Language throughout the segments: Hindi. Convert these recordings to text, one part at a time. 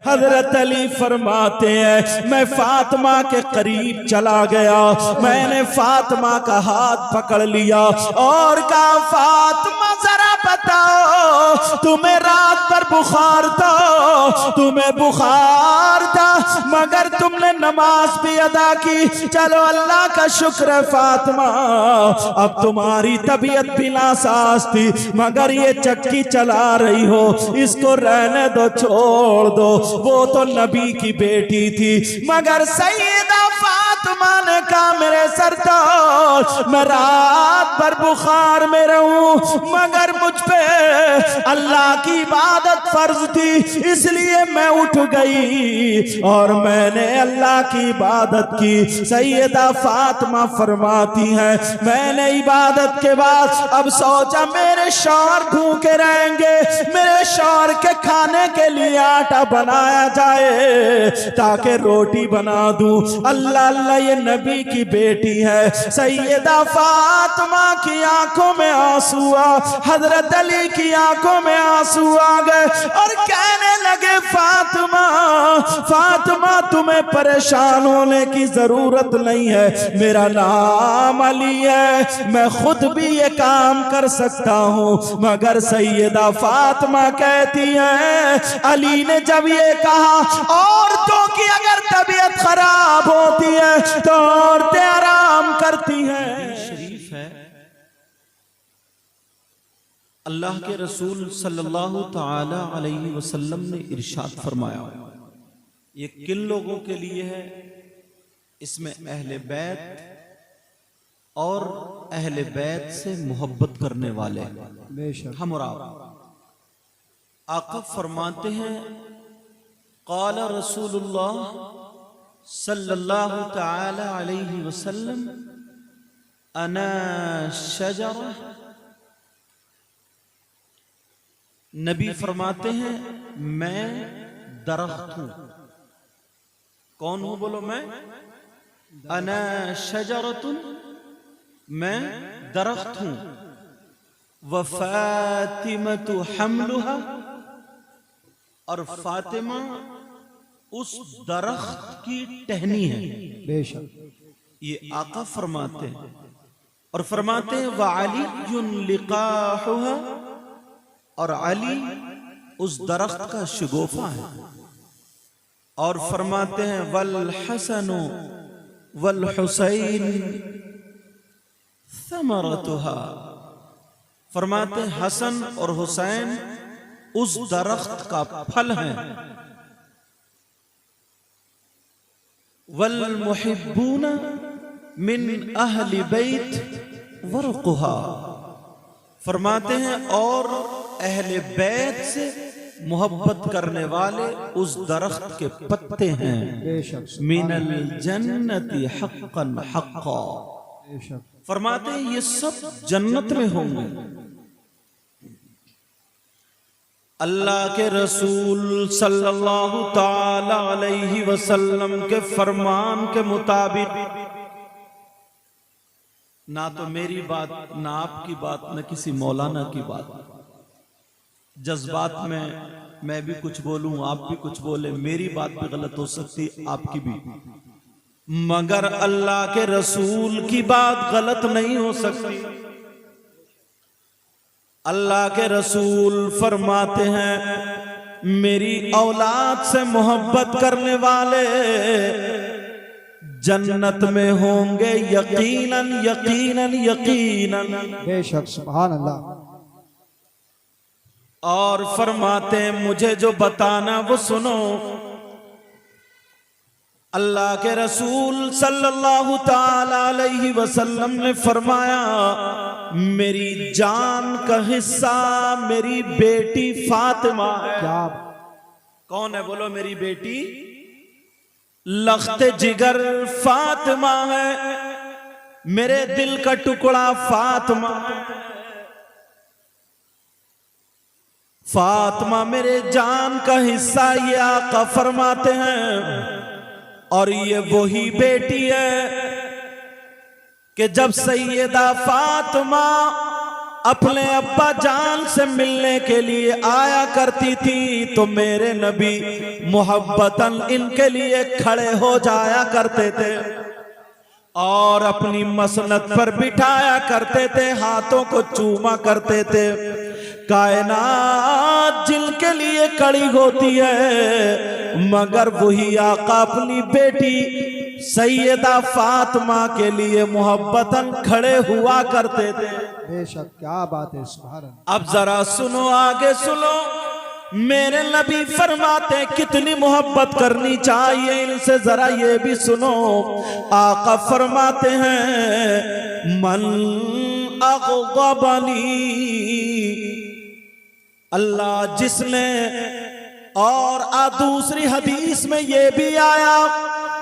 हजरत अली फरमाते हैं मैं फातिमा के करीब चला गया, मैंने फातिमा का हाथ पकड़ लिया और कहा फातिमा जरा बताओ तुम्हें रात पर बुखार था, तुम्हें बुखार था मगर तुमने नमाज भी अदा की, चलो अल्लाह का शुक्र है फातिमा अब तुम्हारी तबीयत भी नासाज थी मगर ये चक्की चला रही हो, इसको रहने दो छोड़ दो, वो तो नबी की बेटी थी। मगर सैयदा फातिमा ने कहा मेरे सरताज मैं रात भर बुखार में रहूं मगर मुझ पे अल्लाह की इबादत फर्ज थी इसलिए मैं उठ गई और मैंने अल्लाह की इबादत की। सैयदा फातिमा फरमाती है मैंने इबादत के बाद अब सोचा मेरे शौहर भूखे रहेंगे, मेरे शौहर के खाने के लिए आटा बनाया जाए ताकि रोटी बना दूं। अल्लाह अल्लाह ये नबी की बेटी है। सैयदा फातिमा की आंखों में आंसू आ, हजरत अली की आंखों में आंसू आ गए और कहने लगे फातिमा फातिमा तुम्हें परेशान होने की जरूरत नहीं है, मेरा नाम अली है, मैं खुद भी ये काम कर सकता हूँ। मगर सैयदा फातिमा कहती है अली ने जब ये कहा औरतों की अगर तबीयत खराब होती है तो औरतें आराम करती हैं। शरीफ है अल्लाह के रसूल सल्लल्लाहु ताला अलैहि वसल्लम ने इरशाद फरमाया ये किन लोगों के लिए है, इसमें अहले बैत और अहले बैत से मोहब्बत करने वाले हम और आका फरमाते हैं क़ाल रसूलुल्लाह सल्लल्लाहु ताला अलैहि वसल्लम अना शजरा, नबी फरमाते हैं मैं दरख्त हूं। कौन हूं बोलो? मैं अना शजरतुन, मैं दरख्त हूं। व फातिमतु हमलुहा, और फातिमा उस दरख्त की टहनी है। बेशक ये आका फरमाते हैं और फरमाते हैं व अलीयुन लिकाहुहा, और अली उस दरख्त का शगुफा है। और फरमाते हैं वल हसनु वल हुसैन समरतुहा, फरमाते हैं हसन और हुसैन उस दरख्त का फल है। वल मुहिब्बूना मिन अहली बैत वरकुहा, फरमाते हैं और अहले बैत से मोहब्बत करने वाले उस दरख्त के पत्ते हैं। मिनल जन्नति हक्कन हक्का, फरमाते हैं ये सब जन्नत में होंगे। अल्लाह के रसूल सल्लल्लाहु ताला अलैहि वसल्लम के फरमान के मुताबिक ना तो मेरी बात, ना आपकी बात, न किसी मौलाना की बात, जज्बात में मैं भी कुछ बोलूं, आप भी कुछ बोले, मेरी बात भी गलत हो सकती, आपकी भी, मगर अल्लाह के रसूल की बात गलत नहीं हो सकती। अल्लाह के रसूल फरमाते हैं मेरी औलाद से मोहब्बत करने वाले जन्नत में होंगे यकीनन यकीनन यकीनन। बेशक सुभान अल्लाह। और फरमाते हैं मुझे जो बताना वो सुनो। अल्लाह के रसूल सल्लल्लाहु ताला अलैहि वसल्लम ने फरमाया मेरी जान का हिस्सा मेरी बेटी फातिमा है। क्या? कौन है बोलो? मेरी बेटी लख्ते जिगर फातिमा है, मेरे दिल का टुकड़ा फातिमा है। फातिमा मेरे जान का हिस्सा, ये आका फरमाते हैं। और ये वही बेटी है कि जब सैयदा फातिमा अपने अब्बा जान से मिलने के लिए आया करती थी तो मेरे नबी मोहब्बतन इनके लिए खड़े हो जाया करते थे और अपनी मसनद पर बिठाया करते थे, हाथों को चूमा करते थे। कायनात जिनके लिए खड़ी होती है मगर वही आका अपनी बेटी सैयदा फातिमा के लिए मोहब्बतन खड़े हुआ करते थे। बेशक, क्या बात है, सुभान अल्लाह। अब जरा सुनो, आगे सुनो। मेरे नबी फरमाते कितनी मोहब्बत करनी चाहिए इनसे, जरा ये भी सुनो। आका फरमाते हैं मन अग़ज़बनी, अल्लाह जिसने, और दूसरी हदीस में ये भी आया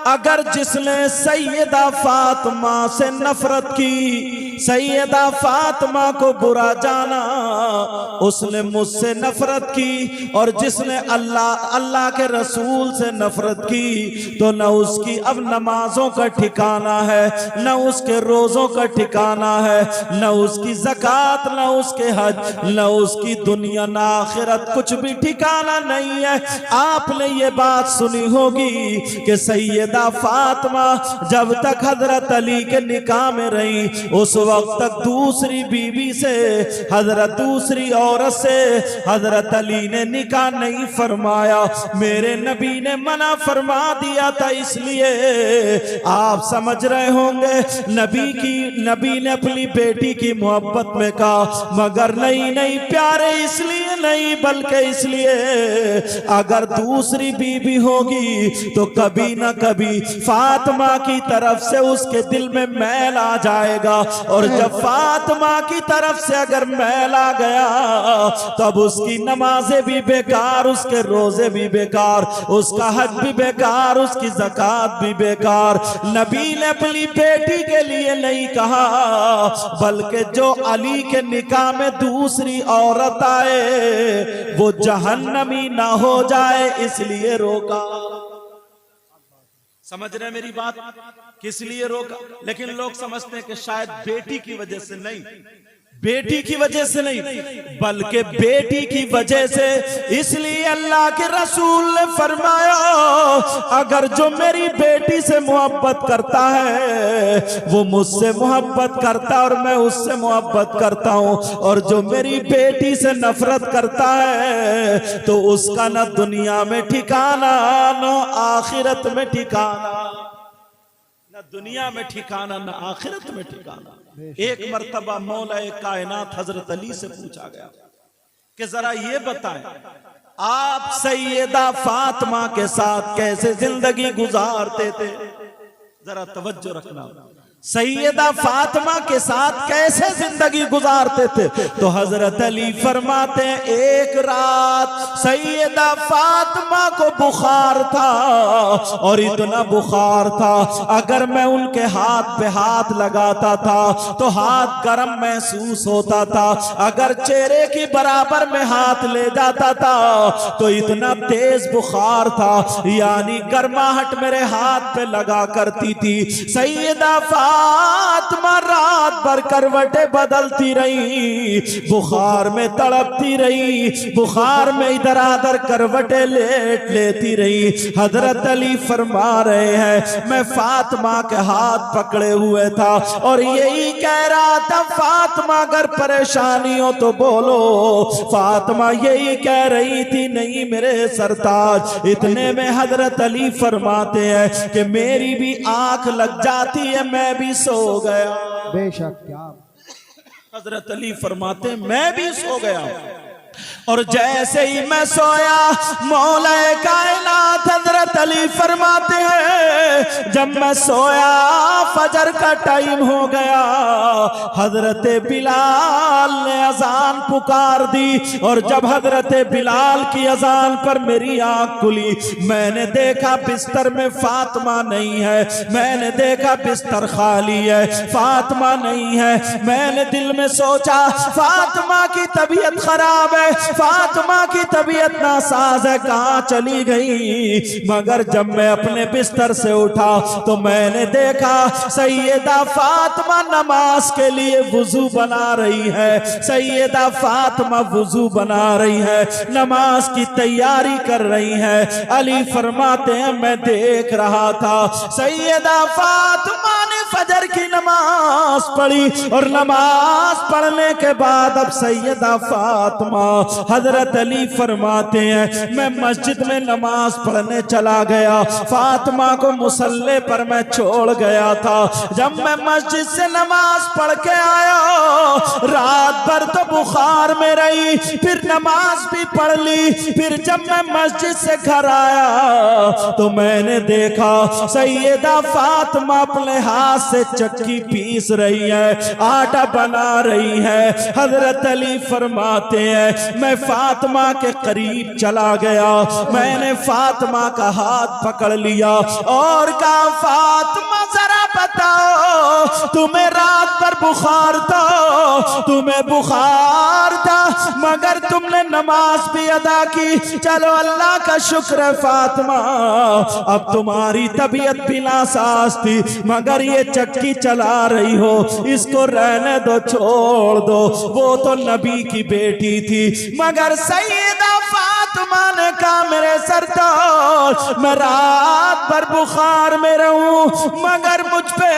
अगर जिसने सैयदा फातिमा से नफरत की, सैयदा फातिमा को बुरा जाना, उसने मुझसे नफरत की, और जिसने अल्लाह के रसूल से नफरत की तो न उसकी अब नमाजों का ठिकाना है, न उसके रोजों का ठिकाना है, न उसकी ज़कात, न उसके हज, न उसकी दुनिया न आखिरत, कुछ भी ठिकाना नहीं है। आपने ये बात सुनी होगी कि सैयदा फातिमा जब तक हजरत अली के निकाह में रही उस वक्त तक दूसरी बीवी से, हजरत दूसरी औरत से हजरत अली ने निकाह नहीं फरमाया। मेरे नबी ने मना फरमा दिया था, इसलिए आप समझ रहे होंगे नबी ने अपनी बेटी की मोहब्बत में कहा मगर नहीं प्यारे, इसलिए नहीं बल्कि इसलिए अगर दूसरी बीवी होगी तो कभी ना कभी फातिमा की तरफ से उसके दिल में मैल आ जाएगा, और जब फातिमा की तरफ से अगर मैल आ गया तब उसकी नमाजें भी बेकार, उसके रोजे भी बेकार, उसका हज भी बेकार, उसकी ज़कात भी बेकार। नबी ने अपनी बेटी के लिए नहीं कहा बल्कि जो अली के निकाह में दूसरी औरत आए वो जहन्नमी ना हो जाए इसलिए रोका। समझ रहे मेरी बात, किस लिए रोका? लेकिन लोग समझते हैं कि शायद बेटी की वजह से नहीं, बेटी की वजह से नहीं बल्कि बेटी की वजह से, इसलिए अल्लाह के रसूल ने फरमाया अगर जो मेरी बेटी से मोहब्बत करता है वो मुझसे मोहब्बत करता और मैं उससे मोहब्बत करता हूं, और जो मेरी बेटी से नफरत करता है तो उसका न दुनिया में ठिकाना न आखिरत में ठिकाना, न दुनिया में ठिकाना न आखिरत में ठिकाना। एक मर्तबा मौलाए कायनात हजरत अली से पूछा गया कि जरा ये बताएं आप सैयदा फातिमा के साथ कैसे जिंदगी गुजारते थे? जरा तवज्जो रखना, सैयदा फातिमा के साथ कैसे जिंदगी गुजारते थे? तो हजरत अली फरमाते एक रात सैयदा फातिमा को बुखार था, और इतना बुखार था अगर मैं उनके हाथ पे हाथ लगाता था तो हाथ गर्म महसूस होता था, अगर चेहरे की बराबर में हाथ ले जाता था तो इतना तेज बुखार था, यानी गर्माहट मेरे हाथ पे लगा करती थी। सैयदा फातिमा रात भर करवटें बदलती रही, बुखार में तड़पती रही, बुखार में इधर उधर करवटें लेती रही। हजरत अली फरमा रहे हैं मैं फातिमा के हाथ पकड़े हुए था और यही कह रहा था फातिमा अगर परेशानी हो तो बोलो। फातिमा यही कह रही थी नहीं मेरे सरताज। इतने में हजरत अली फरमाते हैं कि मेरी भी आंख लग जाती है, मैं भी सो गया। बेशक, क्या हजरत अली फरमाते मैं भी सो गया, और जैसे ही मैं सोया मौलाए कायनात हजरत अली फरमाते हैं जब मैं सोया फजर का टाइम हो गया, हजरत बिलाल ने अजान पुकार दी, और जब हजरत बिलाल की अजान पर मेरी आंख खुली मैंने देखा बिस्तर में फातिमा नहीं है, मैंने देखा बिस्तर खाली है, फातिमा नहीं है। मैंने दिल में सोचा फातिमा की तबीयत खराब है, फातिमा की तबीयत नासाज है, कहां चली गई? मगर मगर जब मैं अपने बिस्तर से उठा तो मैंने देखा सैयदा फातिमा नमाज के लिए वुजू बना रही है। सैयदा फातिमा वुजू बना रही है, नमाज की तैयारी कर रही है। अली फरमाते हैं मैं देख रहा था सैयदा फातिमा ने फजर की नमाज पढ़ी और नमाज पढ़ने के बाद अब सैयदा फातिमा, हजरत अली फरमाते हैं मैं मस्जिद में नमाज पढ़ने चला गया। फातिमा को मुसल्ले पर मैं छोड़ गया था। जब मैं मस्जिद से नमाज पढ़ के आया रात भर तो बुखार में रही, फिर नमाज भी पढ़ ली। फिर जब मैं मस्जिद से घर आया तो मैंने देखा सैयदा फातिमा अपने हाथ से चक्की पीस रही है, आटा बना रही है। हजरत अली फरमाते हैं मैं फातिमा के करीब चला गया, मैंने फातिमा का हाथ पकड़ लिया और कहा फातिमा जरा बताओ तुम्हें रात भर बुखार था, तुम्हें बुखार था मगर तुमने नमाज भी अदा की। चलो अल्लाह का शुक्र है फातिमा, अब तुम्हारी तबीयत भी नासाज थी मगर ये चक्की चला रही हो, इसको रहने दो, छोड़ दो। वो तो नबी की बेटी थी। मगर सैयदा फातिमा ने कहा मेरे सरदार मैं रात भर बुखार में रहूं मगर मुझ पे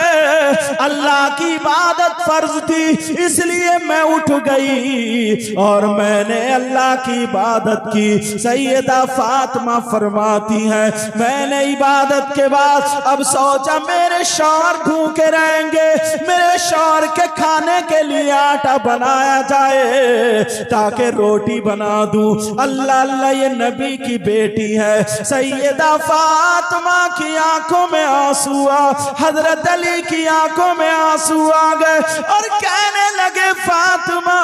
अल्लाह की इबादत फर्ज थी, इसलिए मैं उठ गई और मैंने अल्लाह की इबादत की। सैयदा फातिमा फरमाती है मैंने इबादत के बाद अब सोचा मेरे शौहर भूखे रहेंगे, मेरे शौहर के खाने के लिए आटा बनाया जाए ताकि रोटी बना दूं। अल्लाह अल्लाह ये नबी की बेटी है। सैयदा फातिमा की आंखों में आंसू आ, हजरत अली की आंखों में आंसू आ गए और कहने लगे फातिमा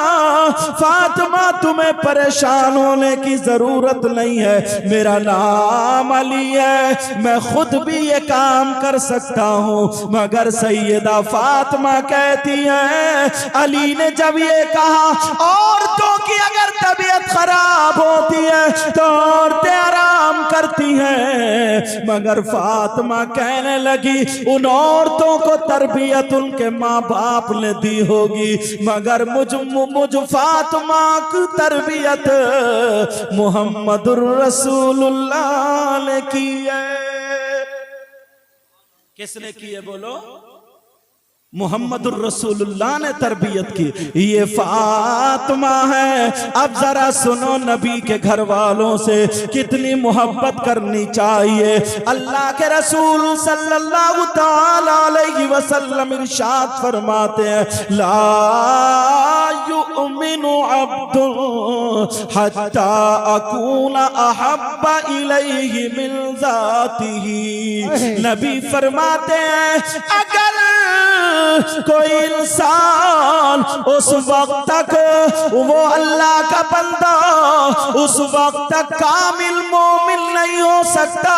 फातिमा तुम्हें परेशान होने की जरूरत नहीं है, मेरा नाम अली है, मैं खुद भी ये काम कर सकता हूँ। मगर सैयदा फातिमा कहती है अली ने जब ये कहा औरतों की अगर तबीयत खराब होती है तो औरतें आराम करती हैं, मगर फातिमा कहने लगी उन औरतों को तरबियत उनके माँ बाप ने दी होगी मगर मुझ फातिमा की तरबियत मुहम्मदुर रसूलुल्लाह ने की है। किसने की है बोलो? मुहम्मदुर रसूलुल्लाह ने तरबियत की। ये फातिमा है। अब जरा सुनो नबी के घर वालों से कितनी मोहब्बत करनी चाहिए। अल्लाह के रसूल सल्लल्लाहु ताला अलैहि वसल्लम इरशाद फरमाते हैं ला युमिनु अब्दुन हत्ता अकूना अहब्बा इलैहि मिन ज़ातिही। नबी फरमाते हैं अगर कोई इंसान उस वक्त तक वो अल्लाह का बंदा उस वक्त तक कामिल मोमिन नहीं हो सकता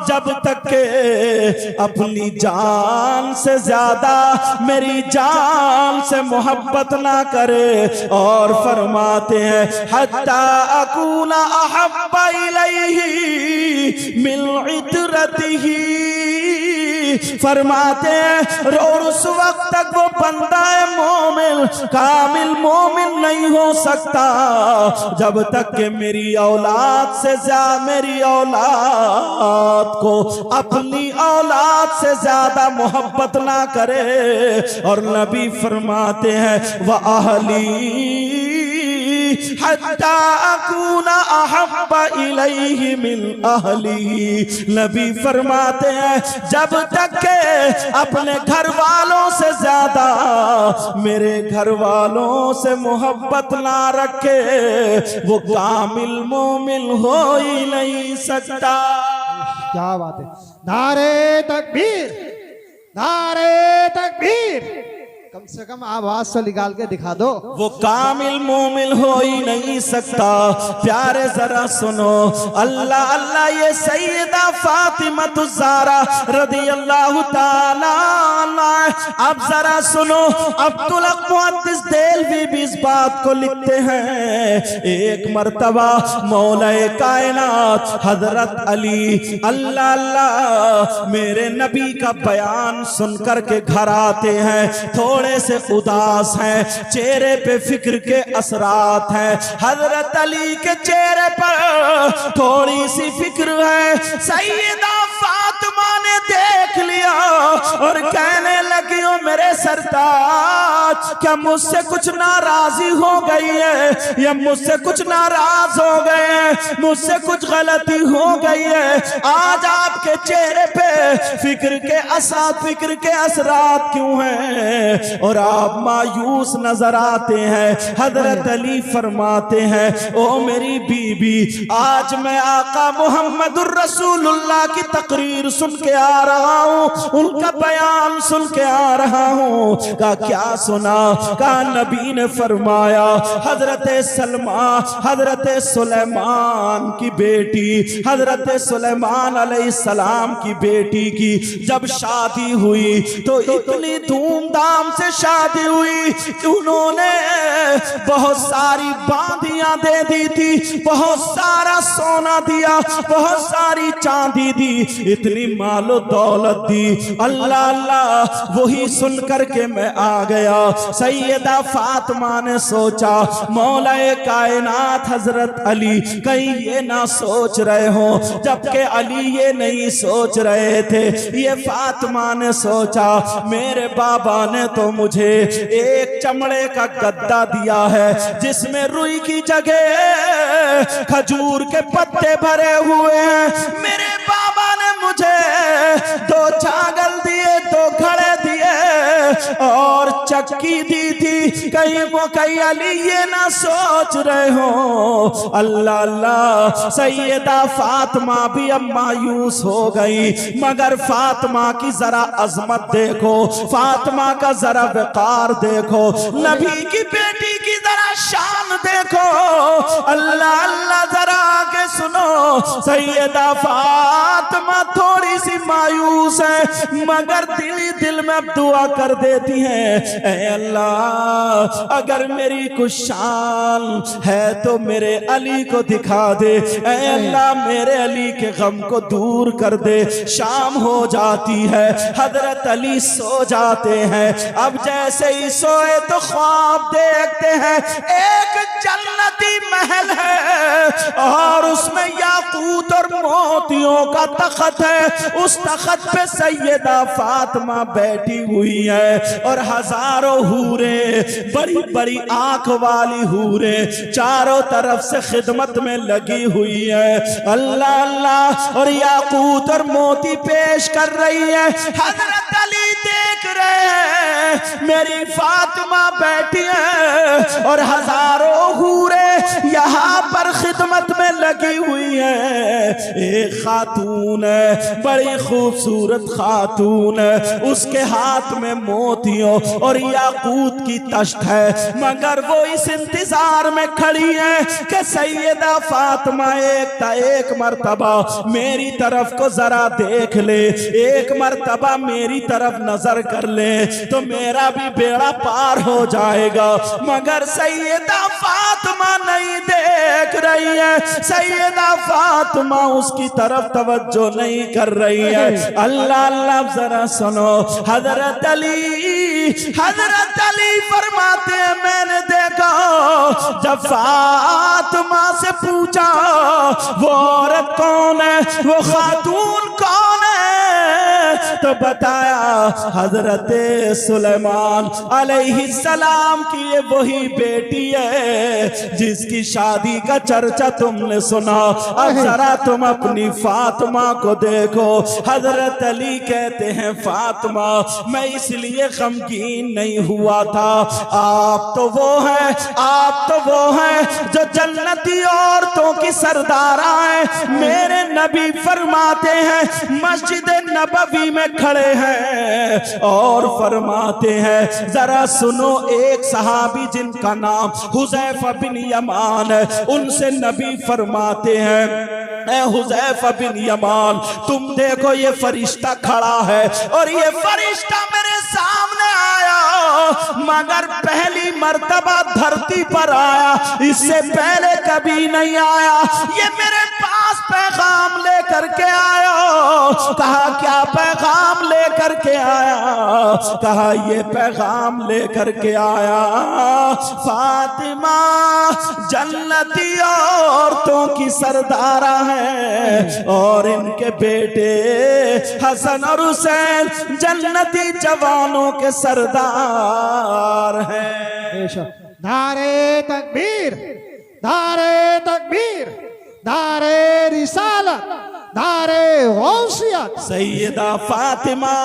जब तक के अपनी जान से ज्यादा मेरी जान से मोहब्बत ना करे। और फरमाते हैं हत्ता अकूना अहब्बा इलैहि मिन इतरतिही। फरमाते हैं और उस वक्त तक वो बंदा मोमिन कामिल मोमिन नहीं हो सकता जब तक कि मेरी औलाद से ज्यादा मेरी औलाद को अपनी औलाद से ज्यादा मोहब्बत ना करे। और नबी फरमाते हैं व अहली हत्ता अकूना अहब्बा इलैहि मिन अहली। नबी फरमाते हैं जब तक के अपने घर वालों से ज्यादा मेरे घर वालों से मोहब्बत ना रखे वो कामिल मोमिन हो ही नहीं सकता। क्या बात है। नारे तकबीर, नारे तकबीर, कम से कम आवाज तो निकाल के दिखा दो। वो कामिल मोमिन हो ही नहीं सकता। प्यारे जरा सुनो, अल्लाह अल्लाह ये सैयदा फातिमा ज़हरा रज़ी अल्लाह ताला अन्हा। अब जरा सुनो, अब्दुल हक मुहद्दिस देलवी भी इस बात को लिखते हैं, एक मर्तबा मौलाए कायनात हजरत अली अल्लाह अल्लाह मेरे नबी का बयान सुनकर के घर आते हैं, थोड़े से उदास हैं, चेहरे पे फिक्र के असरात हैं। हजरत अली के चेहरे पर थोड़ी सी फिक्र है। सैयदा फातिमा ने देख लिया और कहने लगी, ओ मेरे सरताज, क्या मुझसे कुछ नाराजी हो गई है या मुझसे कुछ नाराज हो गए हैं, मुझसे कुछ गलती हो गई है? आज आपके चेहरे पे फिक्र के असरात क्यों हैं और आप मायूस नजर आते हैं? हजरत अली फरमाते हैं, ओ मेरी बीबी, आज मैं आका मुहम्मदुर रसूलुल्लाह की तकरीर सुन के आ रहा हूँ, उनका बयान सुन के आ रहा हूँ। का क्या सुना? का नबी ने फरमाया, हजरत सुलेमान की बेटी, हजरत सुलेमान अलैहिस्सलाम की बेटी की जब शादी हुई तो इतनी धूमधाम से शादी हुई कि उन्होंने बहुत सारी बांधियां दे दी थी, बहुत सारा सोना दिया, बहुत सारी चांदी दी, इतनी मालो दौलत दी। अल्लाह अल्लाह वही सुन करके मैं आ गया। सैयदा फातिमा ने सोचा, मौलाए कायनात हजरत अली कहीं ये ना सोच रहे हो, जबकि अली ये नहीं सोच रहे थे। ये फातिमा ने सोचा, मेरे बाबा ने तो मुझे एक चमड़े का गद्दा दिया है जिसमें रुई की जगह खजूर के पत्ते भरे हुए हैं। मेरे बाबा ने मुझे 2 छागल दिए, 2 घड़े दिए और चक्की दी थी। कहीं अली ये ना सोच रहे हो। अल्लाह अल्लाह, सैयदा फातिमा भी अब मायूस हो गई, मगर फातिमा की जरा अजमत देखो, फातिमा का जरा वकार देखो, नबी की बेटी की जरा शान देखो। अल्लाह अल्लाह, जरा आगे सुनो। सैयदा फातिमा थोड़ी सी मायूस है, मगर दिल ही दिल में अब दुआ कर देती है, ऐ अल्लाह, अगर मेरी कुछ शान है तो मेरे अली को दिखा दे। ऐ अल्लाह, मेरे अली के गम को दूर कर दे। शाम हो जाती है, हजरत अली सो जाते हैं। अब जैसे ही सोए तो ख्वाब देखते हैं, एक जन्नती महल है और उसमें याकूत और मोतियों का तख्त है। उस तख्त पे सैयदा फातिमा बैठी हुई है और हजारों हूरे, बड़ी बड़ी आंख वाली हूरे चारों तरफ से खिदमत में लगी हुई है। अल्लाह अल्लाह, और याकूत और मोती पेश कर रही है। हजरत अली देख रहे हैं, मेरी फातिमा बैठी है और हजारों हूरे यहाँ पर खिदमत में लगी हुई है। एक खातून है, बड़ी खूबसूरत खातून है, उसके हाथ में मोतियों और याकूत की तश्त है, मगर वो इस इंतजार में खड़ी है कि सैयदा फातिमा एक मर्तबा मेरी तरफ को जरा देख ले, एक मर्तबा मेरी तरफ नजर कर ले तो मेरा भी बेड़ा पार हो जाएगा। मगर सैयदा फातिमा नहीं देख रही है, सैयदा फातिमा उसकी तरफ तवज्जो नहीं कर रही है। अल्लाह अल्लाह, जरा सुनो। हजरत अली फरमाते हैं, मैंने देखा जब फातिमा से पूछा वो औरत कौन है, वो खातून कौन है, तो बताया हजरत सुलेमान अलैहिस्सलाम की ये वही बेटी है जिसकी शादी का चर्चा तुमने सुना। अब जरा तुम अपनी फातिमा को देखो। हजरत अली कहते हैं, फातिमा, मैं इसलिए गमगीन नहीं हुआ था, आप तो वो हैं जो जन्नती औरतों की सरदारा है। मेरे नबी फरमाते हैं, मस्जिद नबवी में खड़े हैं और फरमाते हैं, जरा सुनो, एक सहाबी जिनका नाम हुज़ैफा बिन यमान है, उनसे नबी फरमाते हैं, ए हुज़ैफा बिन यमान, तुम देखो ये फरिश्ता खड़ा है और ये फरिश्ता मेरे सामने आया, मगर पहली मर्तबा धरती पर आया, इससे पहले कभी नहीं आया। ये मेरे पास पैगाम लेकर के आया। कहा क्या पैगाम लेकर के आया? कहा ये पैगाम लेकर के आया, फातिमा जन्नती औरतों की सरदारा है और इनके बेटे हसन और हुसैन जन्नती जवानों के सरदार हैं। नारे तकबीर, नारे तकबीर, नारे रिसालत, नारे गौसियत। सैयदा फातिमा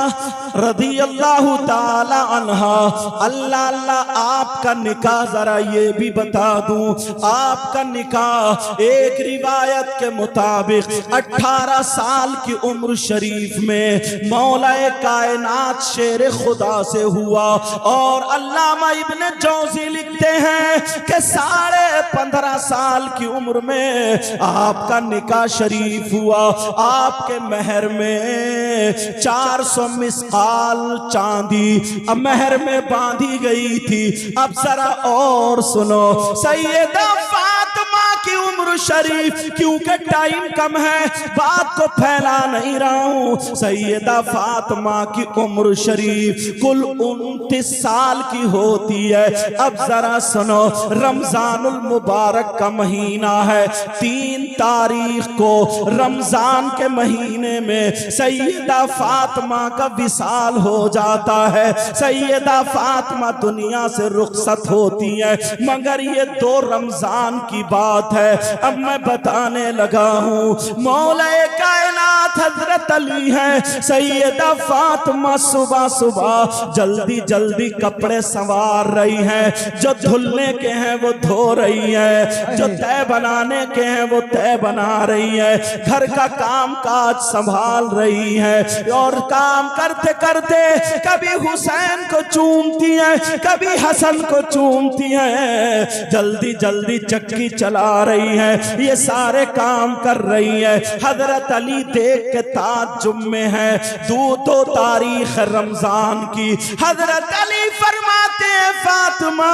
रज़ी अल्लाह ताला अन्हा, अल्लाह अल्लाह, आपका निकाह जरा ये भी बता दूं, आपका निकाह एक रिवायत के मुताबिक 18 साल की उम्र शरीफ में मौलाए कायनात शेर खुदा से हुआ। और अल्लामा इब्न जौज़ी लिखते हैं कि 15.5 साल की उम्र में आपका निकाह शरीफ हुआ। आपके महर में 400 मिस्काल चांदी महर में बांधी गई थी। अब जरा और सुनो, सैयदा फातिमा की उम्र शरीफ, क्योंकि टाइम कम है बात को फैला नहीं रहा हूं, सैयदा फातिमा की उम्र शरीफ कुल 29 साल की होती है। अब जरा सुनो, रमजानुल मुबारक का महीना है, 3 तारीख को रमजान के महीने में सैयदा फातिमा का विसाल हो जाता है। सैयदा फातिमा दुनिया से रुखसत होती है, मगर ये 2 रमजान की बात है। अब मैं बताने लगा हूँ, मौलाए कायनात हजरत अली है, सैयदा फातिमा सुबह सुबह जल्दी जल्दी कपड़े संवार रही हैं, जो धुलने के हैं वो धो रही है, जो तय बनाने के हैं वो तय बना रही है, घर का काम काज संभाल रही है। और काम करते करते कभी हुसैन को चूमती है, कभी हसन को चूमती है, जल्दी जल्दी चक्की चला रही है, ये सारे काम कर रही है। हजरत अली देख के ताज्जुब में है। 2 तारीख रमजान की हजरत अली फरमाते हैं, फातिमा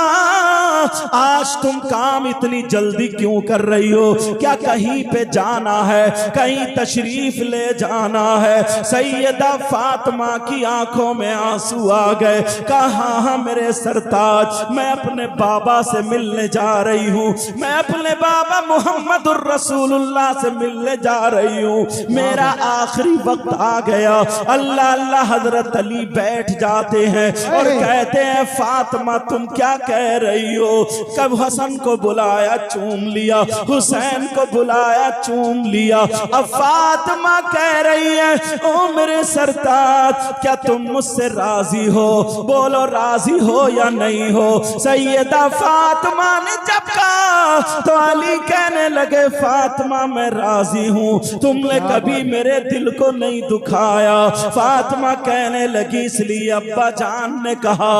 आज तुम काम इतनी जल्दी क्यों कर रही हो? क्या कहीं पे जाना है, कहीं तशरीफ ले जाना है? सैयदा फातिमा की आंखों में आंसू आ गए। कहा हाँ मेरे सरताज, मैं अपने बाबा से मिलने जा रही हूँ, मैं अपने बाबा मुहम्मदुर रसूलुल्लाह से मिलने जा रही हूँ, मेरा आखिरी वक्त आ गया। अल्लाह अल्लाह, हजरत अली बैठ जाते हैं और कहते हैं, फातिमा तुम क्या कह रही हो? कब हसन को बुलाया चूम लिया, हुसैन को बुलाया चूम लिया, अब फातिमा कह रही है, ओ मेरे सरताज क्या तुम मुझसे राजी हो? बोलो राजी हो या नहीं हो? सैयदा फातिमा ने जब कहा तो अली कहने लगे, फातिमा मैं राजी हूँ, तुमने कभी मेरे दिल को नहीं दुखाया। फातिमा कहने लगी, इसलिए अब्बा जान ने कहा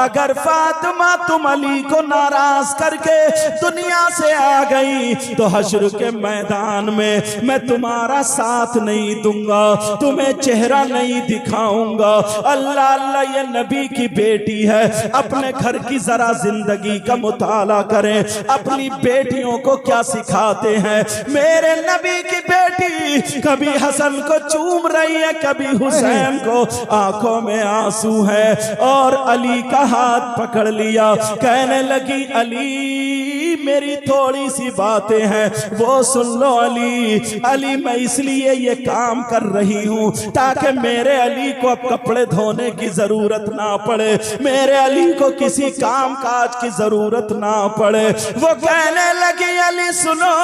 अगर फातिमा तुम अली को नाराज करके दुनिया से आ गई तो हश्र के मैदान में मैं तुम्हारा साथ नहीं दूंगा, तुम्हें चेहरा नहीं दिखाऊंगा। अल्लाह अल्लाह, ये नबी की बेटी है, अपने घर की जरा जिंदगी का मुताला करें, अपनी बेटियों को क्या सिखाते हैं। मेरे नबी की बेटी कभी हसन को चूम रही है, कभी हुसैन को, आंखों में आंसू है। और अली का हाथ पकड़ लिया, कहने लगी, अली मेरी थोड़ी सी बातें हैं वो सुन लो। अली अली मैं इसलिए ये काम कर रही हूँ ताकि मेरे अली को अब कपड़े धोने की जरूरत ना पड़े, मेरे अली को किसी काम काज की जरूरत ना पड़े। वो कहने लगी, अली सुनो,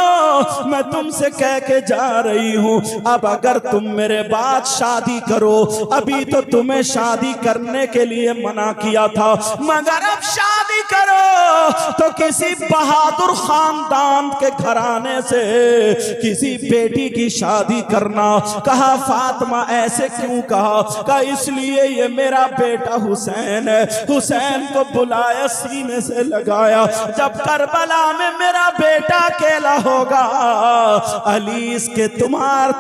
मैं तुमसे कह के जा रही हूँ, अब अगर तुम मेरे बाद शादी करो, अभी तो तुम्हें शादी करने के लिए मना किया था, मगर अब शादी शादी करो तो किसी बहादुर खानदान के घराने से किसी बेटी की शादी करना। कहा फातिमा ऐसे क्यों कहा? कहा इसलिए ये मेरा बेटा हुसैन है। हुसैन को बुलाया, सीने से लगाया, जब करबला में मेरा बेटा अकेला होगा, अली इसके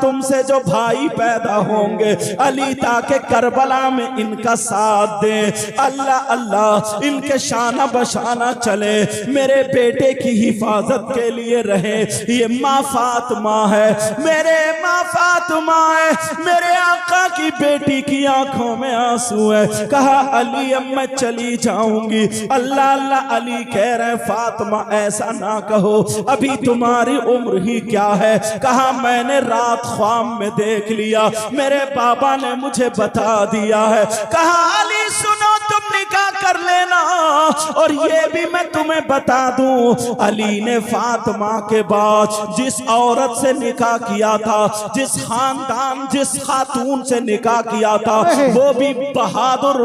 तुमसे जो भाई पैदा होंगे, अली ताकि करबला में इनका साथ दे, अल्लाह अल्लाह इनके शाना बशाना चले, मेरे बेटे की हिफाजत के लिए रहे। ये माँ फातिमा है, मेरे माँ फातिमा है, मेरे आका की बेटी की आंखों में आंसू है। कहा अली अब मैं चली जाऊंगी। अल्लाह अल्लाह अली कह रहे फातिमा ऐसा ना कहो, अभी तुम्हारी उम्र ही क्या है। कहा मैंने रात ख्वाब में देख लिया, मेरे बाबा ने मुझे बता दिया है। कहा अली सुनो तुम निकाह कर लेना, और ये भी मैं तुम्हें बता दूं, अली ने फातिमा के बाद जिस औरत से निकाह किया था, जिस खानदान जिस खातून से निकाह किया था, वो भी बहादुर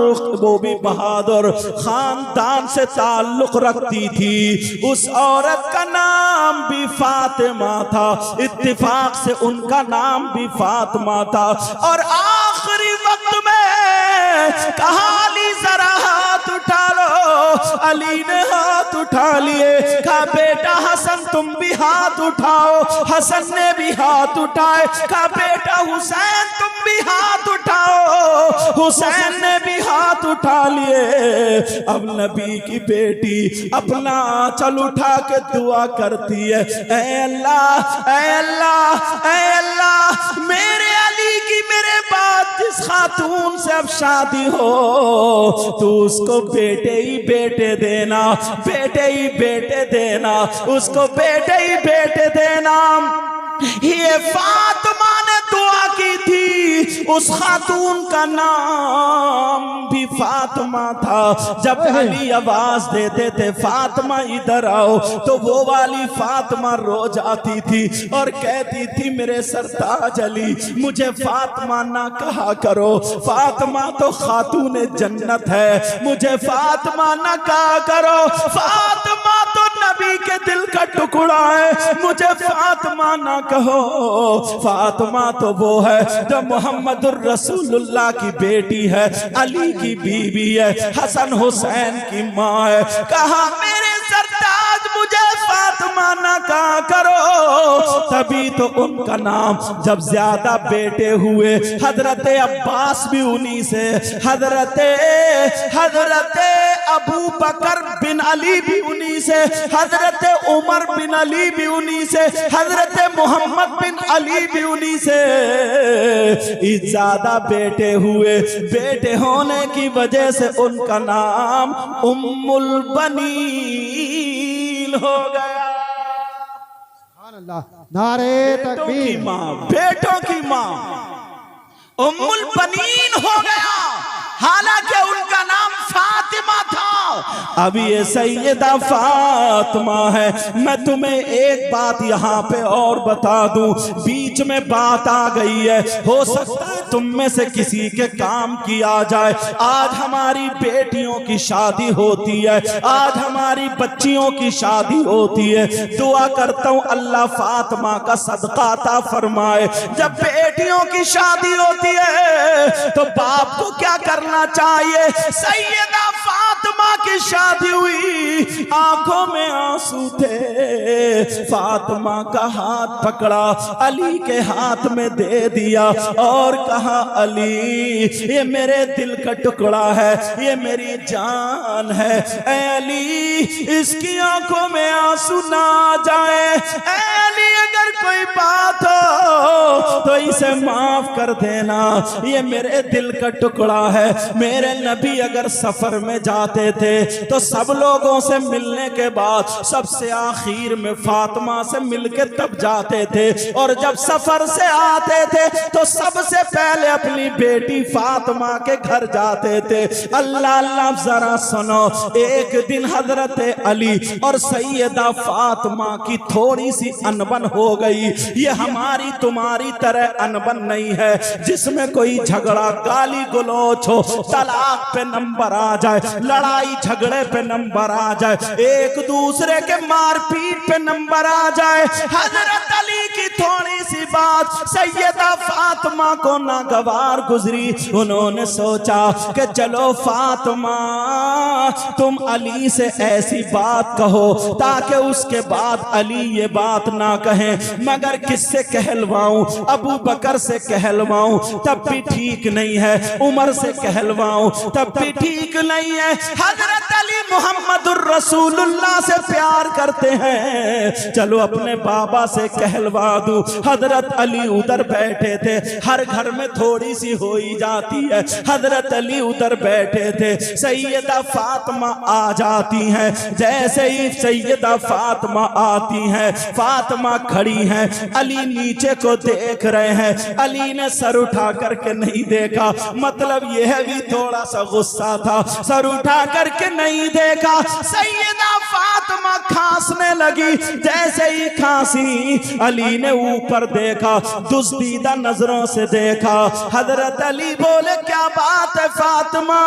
खानदान से ताल्लुक रखती थी। उस औरत का नाम भी फातिमा था, इत्तिफाक से उनका नाम भी फातिमा था। और आखिरी वक्त में कहा अली जरा हाथ उठा लो। अली ने हाथ उठा लिए। कहा बेटा हसन तुम भी हाथ उठाओ। हसन ने भी हाथ उठाए। कहा बेटा हुसैन तुम भी हाथ उठाओ। हुसैन ने भी हाथ उठा लिए। अब नबी की बेटी अपना आंचल उठा के दुआ करती है, ऐ अल्लाह ऐ अल्लाह ऐ अल्लाह, मेरे अली की मेरे बाद जिस खातून से अब शादी हो, तू उसको बेटे ही बेटे देना, बेटे ही बेटे देना, उसको बेटे ही बेटे देना। ये फातिमा ने दुआ की थी, उस खातून का नाम भी फातिमा था। जब अली आवाज देते थे फातिमा इधर आओ, तो वो वाली फातिमा रो जाती थी और कहती थी मेरे सरताज अली मुझे फातिमा ना कहा करो, फातिमा तो खातून जन्नत है, मुझे फातिमा ना कहा करो, फातिमा तो नबी के दिल का टुकड़ा है, मुझे फातिमा ना कहो। फातिमा तो वो है जो मोहम्मदुर रसूलुल्लाह की बेटी है, अली की बीवी है, हसन हुसैन की माँ है। कहा मेरे सरताज मुझे फातिमा ना कहा करो। तभी तो उनका नाम जब ज्यादा बेटे हुए, हजरत अब्बास भी उन्हीं से, हजरत अबू बकर बिन अली भी उन्हीं से, हजरत उमर बिन अली भी उन्हीं से, हजरत मोहम्मद बिन अली भी उन्हीं से ज्यादा बेटे हुए। बेटे होने की वजह से उनका नाम उम्मुल बनीन हो गया। नारे तकबीर, बेटों की माँ उम्मुल बनीन हो गया, हालांकि उनका नाम फातिमा था। अब ये सैयदा फातिमा है। मैं तुम्हें एक बात यहाँ पे और बता दूं, बीच में बात आ गई है, हो सकता है तुम में से किसी के काम की आ जाए। आज हमारी बेटियों की शादी होती है, आज हमारी बच्चियों की शादी होती है। दुआ करता हूँ अल्लाह फातिमा का सदका अता फरमाए। जब बेटियों की शादी होती है तो बाप को क्या करना चाहिए? सैयदा फातिमा की शादी हुई, आंखों में आंसू थे, फातिमा का हाथ पकड़ा, अली के हाथ में दे दिया और कहा अली ये मेरे दिल का टुकड़ा है, ये मेरी जान है, ऐ अली इसकी आंखों में आंसू ना आ जाए, ऐ अली अगर कोई बात हो तो इसे माफ कर देना, ये मेरे दिल का टुकड़ा है। मेरे नबी अगर सफर में जाते थे तो सब लोगों से मिलने के बाद सबसे आखिर में फातिमा से मिलके तब जाते थे, और जब सफर से आते थे तो सबसे पहले अपनी बेटी फातिमा के घर जाते थे। अल्लाह अल्लाह जरा सुनो, एक दिन हजरत अली और सैयदा फातिमा की थोड़ी सी अनबन हो गई। गई। ये हमारी तुम्हारी तरह अनबन नहीं है जिसमें कोई झगड़ा गाली गलौच हो, तलाक पे नंबर आ जाए, लड़ाई झगड़े पे नंबर आ जाए, एक दूसरे के मारपीट पे नंबर आ जाए। हजरत अली की थोड़ी सी बात सैयदा फातिमा को नागवार गुजरी। उन्होंने सोचा कि चलो फातिमा तुम अली से ऐसी बात कहो ताकि उसके बाद अली ये बात ना कहें। मगर किससे कहलवाऊं? अबू बकर से कहलवाऊं तब भी ठीक नहीं है, उमर से कहलवाऊं तब भी ठीक नहीं है। हजरत अली मुहम्मदुर रसूलुल्लाह से प्यार करते हैं, चलो अपने बाबा से कहलवा दूं। हजरत अली उधर बैठे थे, हर घर में थोड़ी सी हो ही जाती है। हजरत अली उधर बैठे थे, सैयदा फातिमा आ जाती हैं। जैसे ही सैयदा फातिमा आती हैं, फातिमा खड़ी हैं, अली नीचे को देख रहे हैं। अली ने सर उठा करके नहीं देखा, मतलब यह भी थोड़ा सा गुस्सा था, सर उठा करके नहीं देखा। सैयदा फातिमा खांसने लगी, जैसे ही खांसी अली ने ऊपर देखा, दुस्तीदा नजरों से देखा। हजरत अली बोले क्या बात है फातिमा?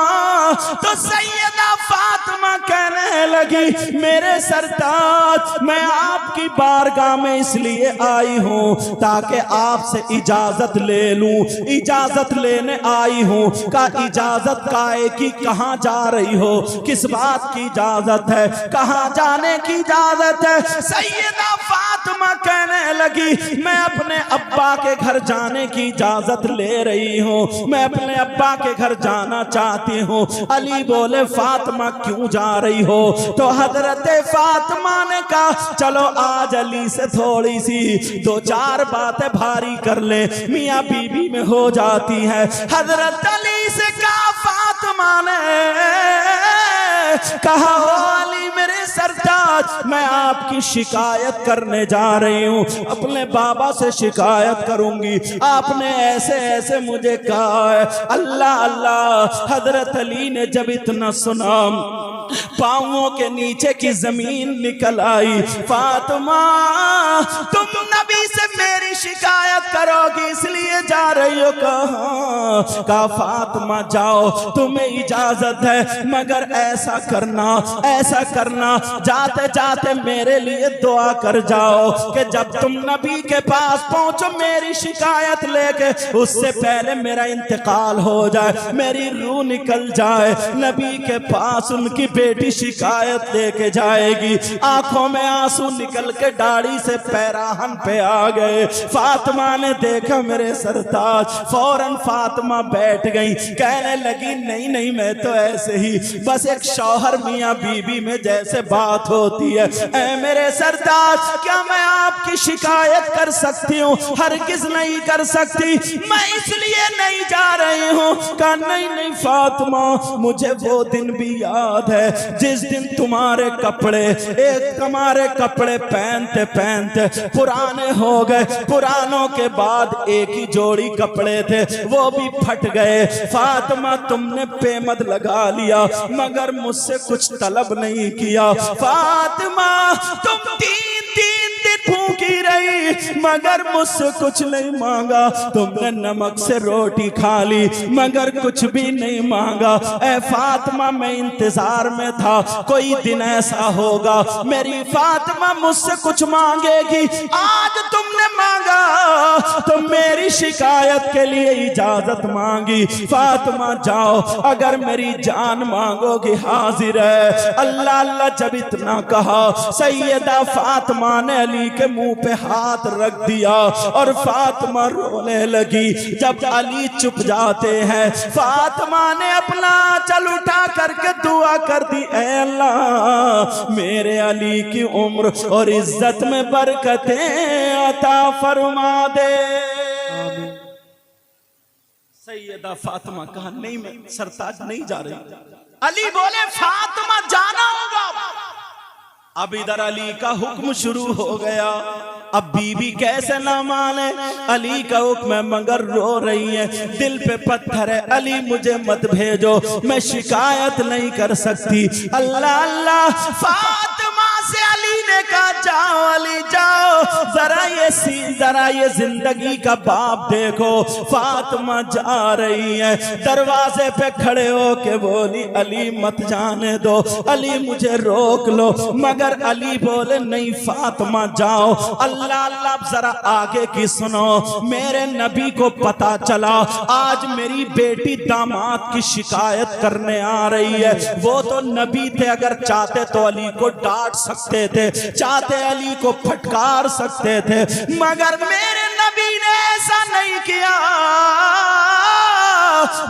तो सैयदा फातिमा कहने लगी मेरे सरताज मैं आपकी बारगाह में इसलिए आई हूं ताकि आपसे इजाजत ले लूं, इजाजत लेने आई हूं। का इजाजत काहे की? कहां जा रही हो? किस बात की इजाजत है? कहां जाने की इजाजत है? सैयदा फातिमा कहने लगी मैं अपने अब्बा के घर जाने की इजाजत ले रही हूं, मैं अपने अब्बा के घर जाना चाहती हूं। अली बोले फातिमा क्यों जा रही हो? तो हजरत फातिमा ने कहा चलो आज अली से थोड़ी सी दो चार बातें भारी कर ले, मियां बीबी में हो जाती है। हजरत अली से कहा फातिमा ने कहा हो अली मेरे सरताज मैं आपकी शिकायत करने जा रही हूं, अपने बाबा से शिकायत करूंगी, आपने ऐसे ऐसे मुझे कहा है। अल्लाह अल्लाह। हजरत अली ने जब इतना सुना पांवों के नीचे की जमीन निकल आई। फातिमा तुम नबी से मेरी शिकायत करोगी इसलिए जा रही हो? कहा फातिमा जाओ तुम्हें इजाजत है, मगर ऐसा करना जाते जाते मेरे लिए दुआ कर जाओ कि जब तुम नबी के पास पहुंचो मेरी शिकायत लेके उससे पहले मेरा इंतकाल हो जाए, मेरी रूह निकल जाए। नबी के पास उनकी बेटी शिकायत लेके जाएगी, आंखों में आंसू निकल के दाढ़ी से पैराहन पे आ गए। फातिमा ने देखा मेरे सरताज, फौरन फातिमा बैठ गई, कहने लगी नहीं नहीं मैं तो ऐसे ही बस एक शौहर मियां बीबी में जैसे बात होती है। ऐ मेरे सरताज क्या मैं आपकी शिकायत कर सकती हूँ? हरगिज नहीं कर सकती, मैं इसलिए नहीं जा रही हूँ। कहा नहीं नहीं फातिमा मुझे वो दिन भी याद है जिस दिन तुम्हारे कपड़े पहनते पहनते पुराने हो गए, पुरानों के बाद एक ही जोड़ी कपड़े थे वो भी फट गए। फातिमा तुमने पेमद लगा लिया मगर मुझसे कुछ तलब नहीं किया। फातिमा तुम तीन दिन भूखी रही मगर मुझसे कुछ नहीं मांगा, तुमने नमक से रोटी खा ली मगर कुछ भी नहीं मांगा। ऐ फातिमा मैं इंतजार में था कोई दिन ऐसा होगा मेरी फातिमा मुझसे कुछ मांगेगी, आज तुमने मांगा तो मेरी शिकायत के लिए इजाजत मांगी। फातिमा जाओ अगर मेरी जान मांगोगी हाजिर है। अल्लाह अल्लाह जब इतना कहा सैयदा फातिमा ने अली के मुंह पे हाथ रख दिया और फातिमा रोने लगी। जब अली चुप जाते हैं फातिमा ने अपना चल उठा करके दुआ कर दी, ऐ अल्लाह मेरे अली की उम्र और इज्जत में बरकतें अता फरमा दे। सैयदा फातिमा कहा नहीं मैं सरताज नहीं जा रही। अली बोले फातिमा जाना होगा। अब इधर अली का हुक्म शुरू हो गया। अब बीवी कैसे ना माने, अली का हुक्म है मगर रो रही है, दिल पे पत्थर है। अली मुझे मत भेजो, मैं शिकायत नहीं कर सकती। अल्लाह अल्लाह फातिमा से अली ने कहा जाओ अली जाओ, जरा ये जिंदगी का बाप देखो। फातिमा जा रही है, दरवाजे पे खड़े हो के बोली अली मत जाने दो, अली मुझे रोक लो। मगर अली बोले नहीं फातिमा जाओ। अल्लाह अल्लाह, जरा आगे की सुनो। मेरे नबी को पता चला आज मेरी बेटी दामाद की शिकायत करने आ रही है। वो तो नबी थे, अगर चाहते तो अली को डांट सकते थे, चाहते अली को फटकार सकते थे, मगर मेरे नबी ने ऐसा नहीं किया,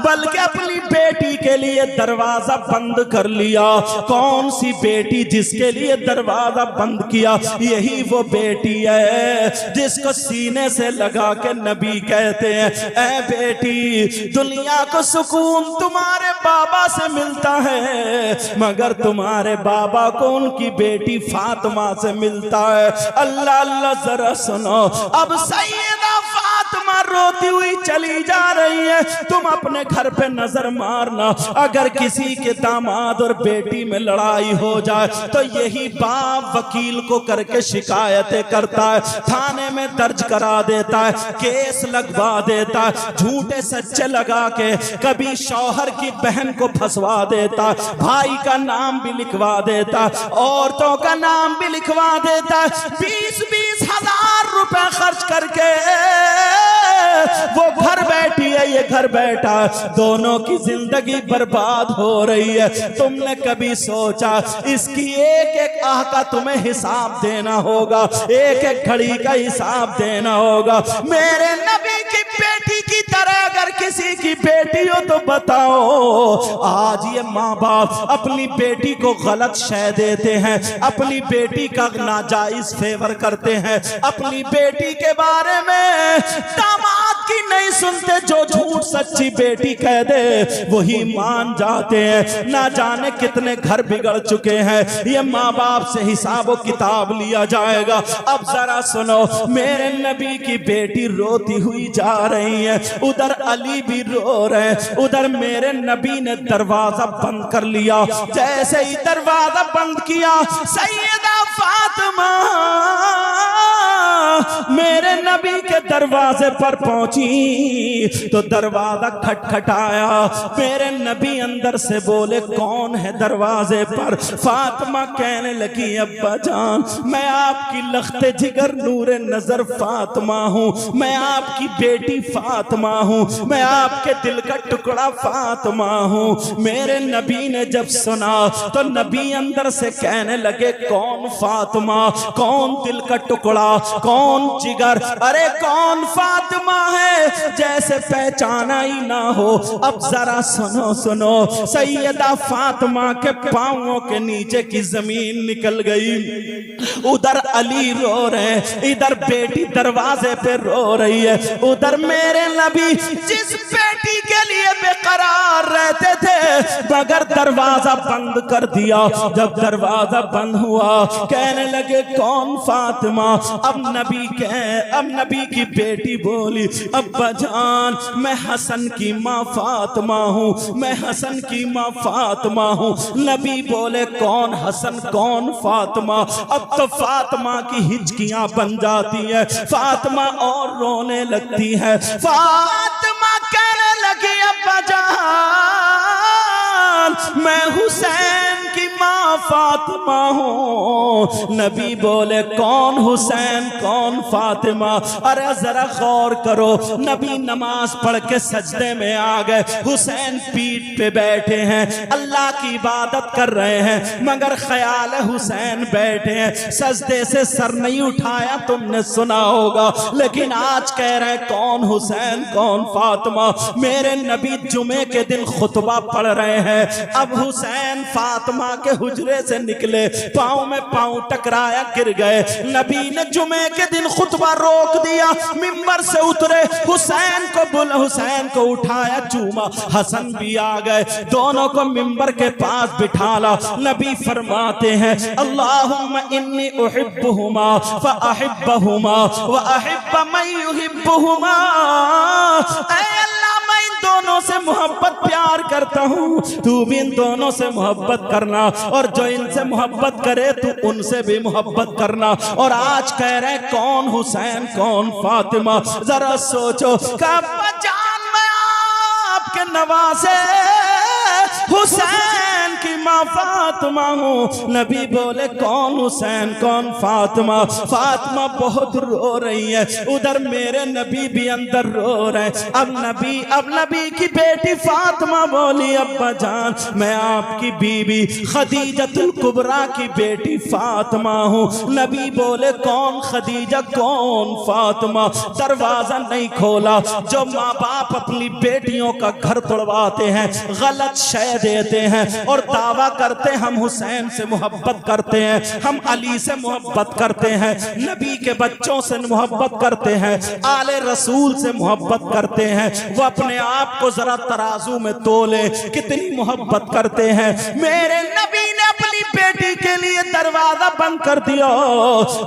बल्कि अपनी बेटी के लिए दरवाजा बंद कर लिया। कौन सी बेटी जिसके लिए दरवाजा बंद किया? यही वो बेटी है जिसको सीने से लगा के नबी कहते हैं ऐ बेटी, दुनिया को सुकून तुम्हारे बाबा से मिलता है, मगर तुम्हारे बाबा को उनकी बेटी फातिमा से मिलता है। अल्लाह अल्लाह, जरा सुनो। अब सैयदा फातिमा रोती हुई चली जा रही है। तुम अपने घर पे नजर मारना, अगर किसी के दामाद और बेटी में लड़ाई हो जाए तो यही बाप वकील को करके शिकायतें करता है, थाने में दर्ज करा देता है, केस लगवा देता है, झूठे सच्चे लगा के कभी शौहर की बहन को फंसवा देता है, भाई का नाम भी लिखवा देता है, औरतों का नाम भी लिखवा देता है। 20-20 हजार रुपए खर्च करके वो घर बैठी है, ये घर बैठा है, दोनों की जिंदगी बर्बाद हो रही है। तुमने कभी सोचा इसकी एक एक आह का तुम्हें हिसाब देना होगा, एक एक घड़ी का हिसाब देना होगा। मेरे नबी की बेटी की तरह अगर किसी की बेटी हो तो बताओ। आज ये माँ बाप अपनी बेटी को गलत शय देते हैं, अपनी बेटी का नाजायज फेवर करते हैं, अपनी बेटी के बारे में दामाद की नहीं सुनते, जो झूठ सच्ची बेटी कह दे वही मान जाते हैं। ना जाने कितने घर बिगड़ चुके हैं, ये माँ बाप से हिसाब किताब लिया जाएगा। अब जरा सुनो, मेरे नबी की बेटी रोती हुई जा रही है, उधर अली भी रो रहे हैं, उधर मेरे नबी ने दरवाजा बंद कर लिया। जैसे ही दरवाजा बंद किया, सैयदा फातिमा मेरे नबी के दरवाजे पर पहुंची तो दरवाजा खटखटाया। मेरे नबी अंदर से बोले कौन है दरवाजे पर? फातिमा कहने लगी अब्बा जान, मैं आपकी लख्ते जिगर नूरे नजर फातिमा हूँ, मैं आपकी बेटी फातिमा हूँ, मैं आपके दिल का टुकड़ा फातिमा हूँ। मेरे नबी ने जब सुना तो नबी अंदर से कहने लगे कौन फातिमा, कौन दिल का टुकड़ा, कौन जिगर, अरे कौन फातिमा है जैसे पहचाना ही ना हो। अब जरा सुनो सुनो, सैयदा फातिमा के पांवों के नीचे की जमीन निकल गई। उधर अली रो रहे, इधर बेटी दरवाजे पे रो रही है, उधर मेरे नबी जिस बेटी के लिए बेकरार रहते थे मगर दरवाजा बंद कर दिया। जब दरवाजा बंद हुआ कहने लगे कौन फातिमा? अब नबी की बेटी बोली अब्बा जान, मैं हसन की माँ फातिमा हूँ, मैं हसन की माँ फातिमा हूँ। नबी बोले कौन हसन कौन फातिमा? अब तो फातिमा की हिचकियां बन जाती है, फातिमा और रोने लगती है। फातिमा कहने लगी अब्बा जान, मैं हुसैन की माँ फातिमा हूँ। नबी बोले कौन हुसैन कौन फातिमा? अरे जरा गौर करो, नबी नमाज पढ़ के सजदे में आ गए, हुसैन पीठ पे बैठे हैं, अल्लाह की इबादत कर रहे हैं, मगर ख्याल है हुसैन बैठे हैं, सजदे से सर नहीं उठाया, तुमने सुना होगा। लेकिन आज कह रहे हैं कौन हुसैन कौन फातिमा? मेरे नबी जुमे के दिन खुतबा पढ़ रहे हैं। अब हुसैन फातिमा के हुजरे से निकले, पाँव में पाँव टकराया, गिर गए। नबी ने जुमे के दिन खुतबा रोक दिया, मिंबर से उतरे, हुसैन को उठाया, चूमा। हसन भी आ गए, दोनों को मिंबर के पास बिठाला। नबी फरमाते हैं अल्लाहुम्मा इन्नी उहिब्बुहुमा व अहिब्बहुमा व अहिब्ब मन युहिब्बुहुमा। ऐ अल्लाह, मैं इन दोनों से मोहब्बत प्यार करता करता हूँ, तू भी इन दोनों से मोहब्बत करना, और जो इनसे मोहब्बत करे तू उनसे भी मोहब्बत करना। और आज कह रहे कौन हुसैन कौन फातिमा, जरा सोचो अब्बा जान मैं आपके नवासे हुसैन की माँ फातिमा हूँ। नबी बोले कौन हुसैन कौन फातिमा। फातिमा बहुत रो रही है, उधर मेरे नबी भी अंदर रो रहे हैं। अब नबी की बेटी फातिमा बोली अब्बा जान मैं आपकी बीबी खदीजतुल कुबरा की बेटी फातिमा हूँ। नबी बोले कौन खदीजा कौन फातिमा। दरवाजा नहीं खोला। जो माँ बाप अपनी बेटियों का घर तोड़वाते हैं, गलत शय देते हैं और दावा करते हम हुसैन से मोहब्बत करते हैं, हम अली से मोहब्बत करते हैं, नबी के बच्चों से मोहब्बत करते हैं, आले रसूल से मोहब्बत करते हैं, वो अपने आप को जरा तराजू में तोले कितनी मोहब्बत करते हैं। मेरे नबी ने अपनी बेटी के लिए दरवाजा बंद कर दिया।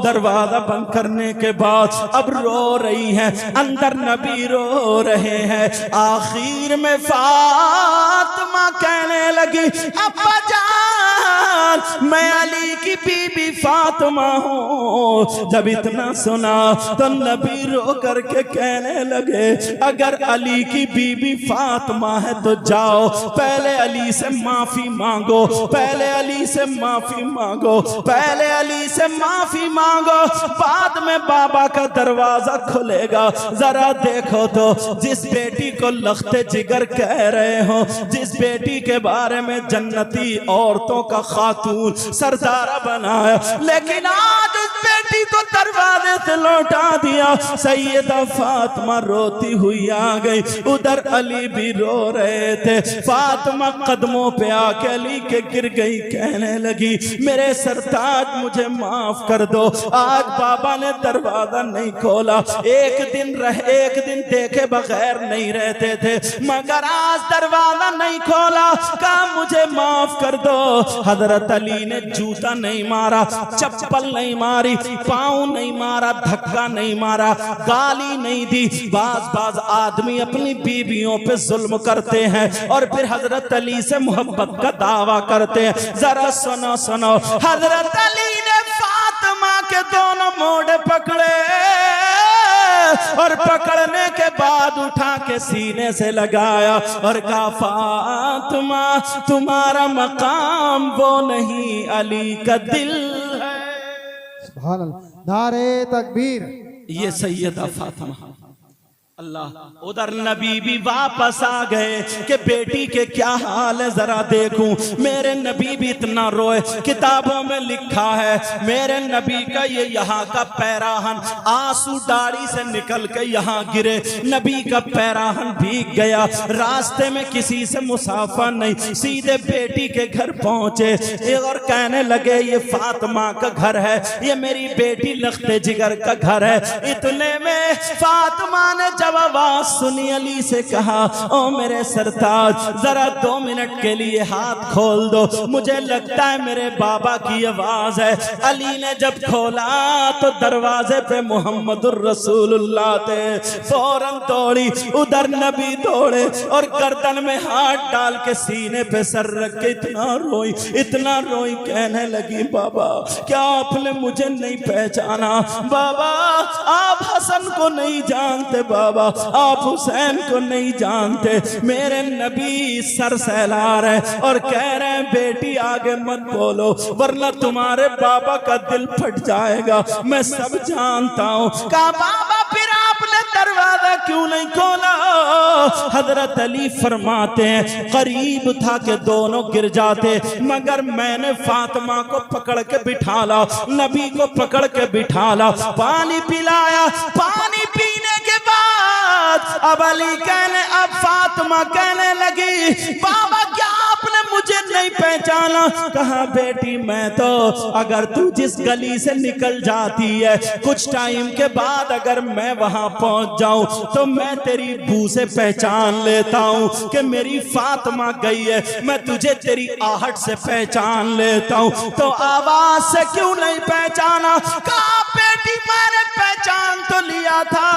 दरवाजा बंद करने के बाद अब रो रही है, अंदर नबी रो रहे हैं। आखिर में फातिमा कहने लगी अब्बा जान मैं अली की बीबी फातिमा हूँ। जब इतना सुना तो नबी रो करके कहने लगे अगर अली की बीबी फातिमा है तो जाओ पहले अली से माफी मांगो, पहले अली से माफी मांगो, पहले अली से माफी मांगो, बाद में बाबा का दरवाजा खुलेगा। जरा देखो तो जिस बेटी को लख्ते जिगर कह रहे हो, जिस बेटी के बारे में जन्नती औरतों का खातून सरदारा बनाया, लेकिन आज उस बेटी को दरवाजे से लौटा दिया। सैयदा फातिमा रोती हुई आ गई, उधर अली भी रो रहे थे। फातिमा कदमों पे आके अली के गिर गई, कहने लगी मेरे सरताज मुझे माफ कर दो, आज बाबा ने दरवाजा नहीं खोला। एक दिन देखे बगैर नहीं रहते थे, मगर आज दरवाजा नहीं खोला, कहा मुझे माफ कर दो। हजरत अली ने जूता नहीं मारा, चप्पल नहीं मारी, पाँव नहीं मारा, धक्का नहीं मारा, गाली नहीं दी। बाज आदमी अपनी बीवियों पे जुल्म करते हैं और फिर हजरत अली से मोहब्बत का दावा करते हैं। जरा सुनो सुनो, हजरत अली ने फातिमा के दोनों मोड़ पकड़े और पकड़ने के बाद उठा के सीने से लगाया और कहा फातिमा तुम्हारा मकाम वो नहीं अली का दिल है। सुभान अल्लाह, नारे तकबीर। ये सैयदा फातिमा अल्लाह। उधर नबी भी वापस आ गए कि बेटी के क्या हाल है जरा देखूं। मेरे नबी भी इतना रोए, किताबों में लिखा है मेरे नबी का ये यहाँ का पैराहन आंसू दाढ़ी से निकल के यहाँ गिरे, नबी का पैराहन भीग गया। रास्ते में किसी से मुसाफा नहीं, सीधे बेटी के घर पहुंचे और कहने लगे ये फातिमा का घर है, ये मेरी बेटी लख्ते जिगर का घर है। इतने में फातिमा ने जब आवाज सुनी अली से कहा ओ मेरे सरताज जरा 2 मिनट के लिए हाथ खोल दो, मुझे लगता है मेरे बाबा की आवाज है। अली ने जब खोला तो दरवाजे पे मोहम्मदुर रसूलुल्लाह थे। फौरन दौड़ी, उधर नबी दौड़े और गर्दन में हाथ डाल के सीने पे सर रख के इतना रोई, कहने लगी बाबा क्या आपने मुझे नहीं पहचाना? बाबा आप हसन को नहीं जानते, बाबा आप हुसैन को नहीं जानते। मेरे नबी सर सहला रहे और कह रहे हैं बेटी आगे मत बोलो वरना तुम्हारे बाबा का दिल फट जाएगा, मैं सब जानता हूँ। कहा बाबा फिर आपने दरवाजा क्यों नहीं खोला? हजरत अली फरमाते हैं करीब था कि दोनों गिर जाते, मगर मैंने फातिमा को पकड़ के बिठा ला, नबी को पकड़ के बिठा ला, पानी पिलाया। पानी पीने के बाद अब फातिमा कहने लगी बाबा क्या आपने मुझे नहीं पहचाना? कहा बेटी मैं तो अगर तू जिस गली से निकल जाती है कुछ टाइम के बाद अगर मैं वहां पहुंच जाऊं तो मैं तेरी बू से पहचान लेता हूं कि मेरी फातिमा गई है, मैं तुझे तेरी आहट से पहचान लेता हूं, तो आवाज से क्यों नहीं पहचाना? कहा बेटी मैंने पहचान तो लिया था,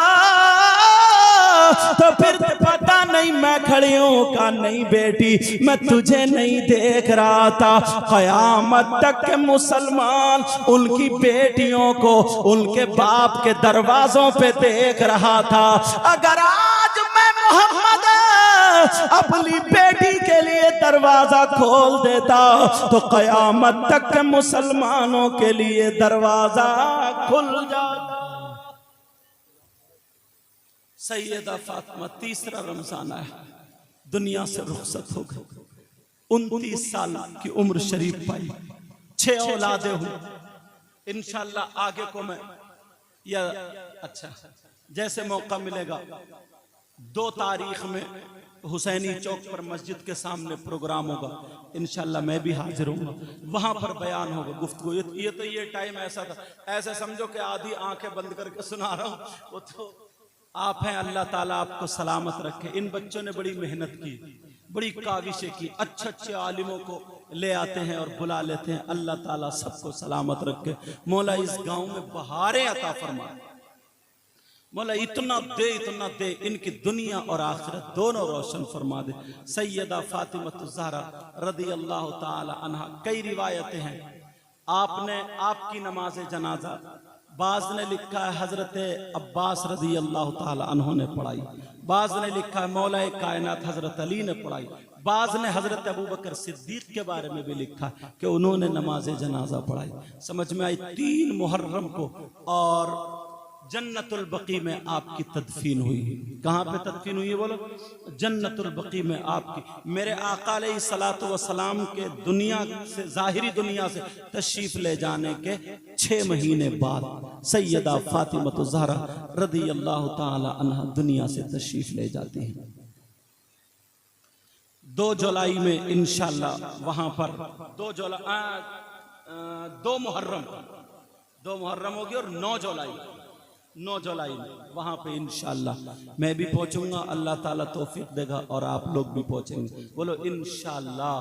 तो फिर पता नहीं मैं खड़ी हूँ, कहा नहीं बेटी मैं तुझे नहीं देख रहा था, क़यामत तक के मुसलमान उनकी बेटियों को उनके बाप के दरवाजों पे देख रहा था। अगर आज मैं मोहम्मद अपनी बेटी के लिए दरवाजा खोल देता तो क़यामत तक के मुसलमानों के लिए दरवाजा खुल जाता। सैयदा फातिमा तीसरा रमजान आया, दुनिया से रुखसत हो गई, 29 साल की उम्र शरीफ पाई, 6 औलादे हुई। इंशाल्लाह आगे को मैं या अच्छा जैसे मौका मिलेगा 2 तारीख में हुसैनी चौक पर मस्जिद के सामने प्रोग्राम होगा, इंशाल्लाह मैं भी हाजिर हूँ, वहां पर बयान होगा, गुफ्तगू। ये टाइम ऐसा था, ऐसे समझो कि आधी आंखें बंद करके सुना रहा हूँ, वो तो आप हैं। अल्लाह ताला आपको सलामत रखे। इन बच्चों ने बड़ी मेहनत की, बड़ी काविशें की, अच्छे अच्छे आलिमों को ले आते हैं और बुला लेते हैं। अल्लाह ताला सबको सलामत रखे। मौला इस गांव में बहारें अता फरमा, मौला इतना दे इनकी दुनिया और आखिरत दोनों रोशन फरमा दे। सैयदा फातिमा ज़हरा रदी अल्लाह ताला अन्हा, कई रिवायतें हैं, आपने आपकी नमाज जनाजा बाज ने लिखा है हजरत अब्बास रदी अल्लाह ताला अन्हु ने पढ़ाई, बाज ने लिखा है मौला कायनात हजरत अली ने पढ़ाई, बाज ने हजरत अबू बकर सिद्दीक के बारे में भी लिखा कि उन्होंने नमाज जनाजा पढ़ाई। समझ में आई। 3 मुहर्रम को और जन्नतुल बकी में आपकी तदफीन हुई। कहाँ पे तदफीन हुई है बोलो? जन्नतुल बकी में आपकी। मेरे आका अलैहिस्सलातु वस्सलाम के दुनिया से, जाहिरी दुनिया से तशरीफ ले जाने के 6 महीने बाद सैयदा फातिमा ज़हरा रदी अल्लाह ताला अन्हा दुनिया से तशरीफ ले जाती हैं। 2 जुलाई में इंशाल्लाह वहां पर 2 मुहर्रम होगी और 9 जुलाई में वहां पे इंशाल्लाह मैं भी पहुंचूंगा। अल्लाह ताला तौफीक देगा और आप लोग भी पहुंचेंगे। बोलो इंशाल्लाह।